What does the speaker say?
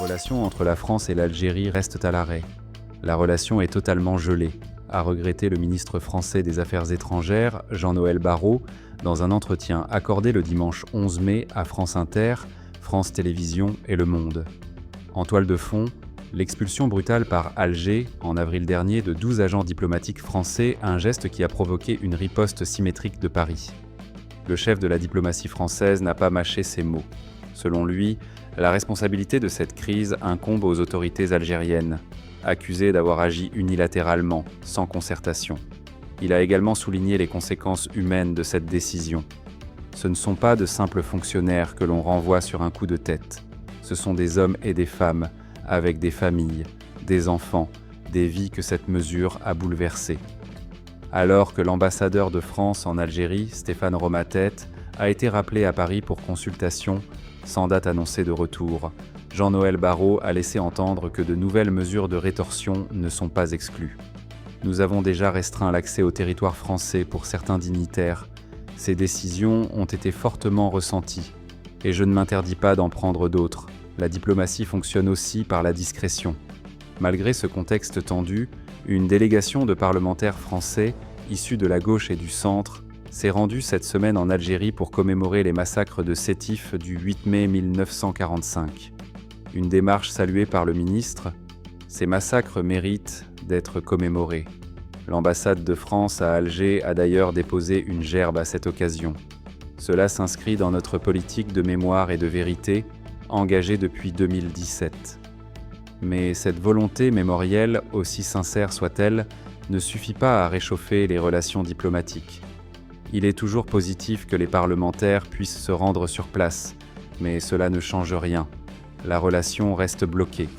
relations entre la France et l'Algérie restent à l'arrêt. La relation est totalement gelée, a regretté le ministre français des Affaires étrangères, Jean-Noël Barrot, dans un entretien accordé le dimanche 11 mai à France Inter, France Télévisions et Le Monde. En toile de fond, l'expulsion brutale par Alger, en avril dernier, de 12 agents diplomatiques français, un geste qui a provoqué une riposte symétrique de Paris. Le chef de la diplomatie française n'a pas mâché ses mots. Selon lui, la responsabilité de cette crise incombe aux autorités algériennes, accusées d'avoir agi unilatéralement, sans concertation. Il a également souligné les conséquences humaines de cette décision. Ce ne sont pas de simples fonctionnaires que l'on renvoie sur un coup de tête. Ce sont des hommes et des femmes, avec des familles, des enfants, des vies que cette mesure a bouleversées. Alors que l'ambassadeur de France en Algérie, Stéphane Romattet, a été rappelé à Paris pour consultation, sans date annoncée de retour, Jean-Noël Barrot a laissé entendre que de nouvelles mesures de rétorsion ne sont pas exclues. Nous avons déjà restreint l'accès au territoire français pour certains dignitaires. Ces décisions ont été fortement ressenties, et je ne m'interdis pas d'en prendre d'autres. La diplomatie fonctionne aussi par la discrétion. Malgré ce contexte tendu, une délégation de parlementaires français, issus de la gauche et du centre, s'est rendue cette semaine en Algérie pour commémorer les massacres de Sétif du 8 mai 1945. Une démarche saluée par le ministre, ces massacres méritent d'être commémorés. L'ambassade de France à Alger a d'ailleurs déposé une gerbe à cette occasion. Cela s'inscrit dans notre politique de mémoire et de vérité, engagée depuis 2017. Mais cette volonté mémorielle, aussi sincère soit-elle, ne suffit pas à réchauffer les relations diplomatiques. Il est toujours positif que les parlementaires puissent se rendre sur place, mais cela ne change rien. La relation reste bloquée.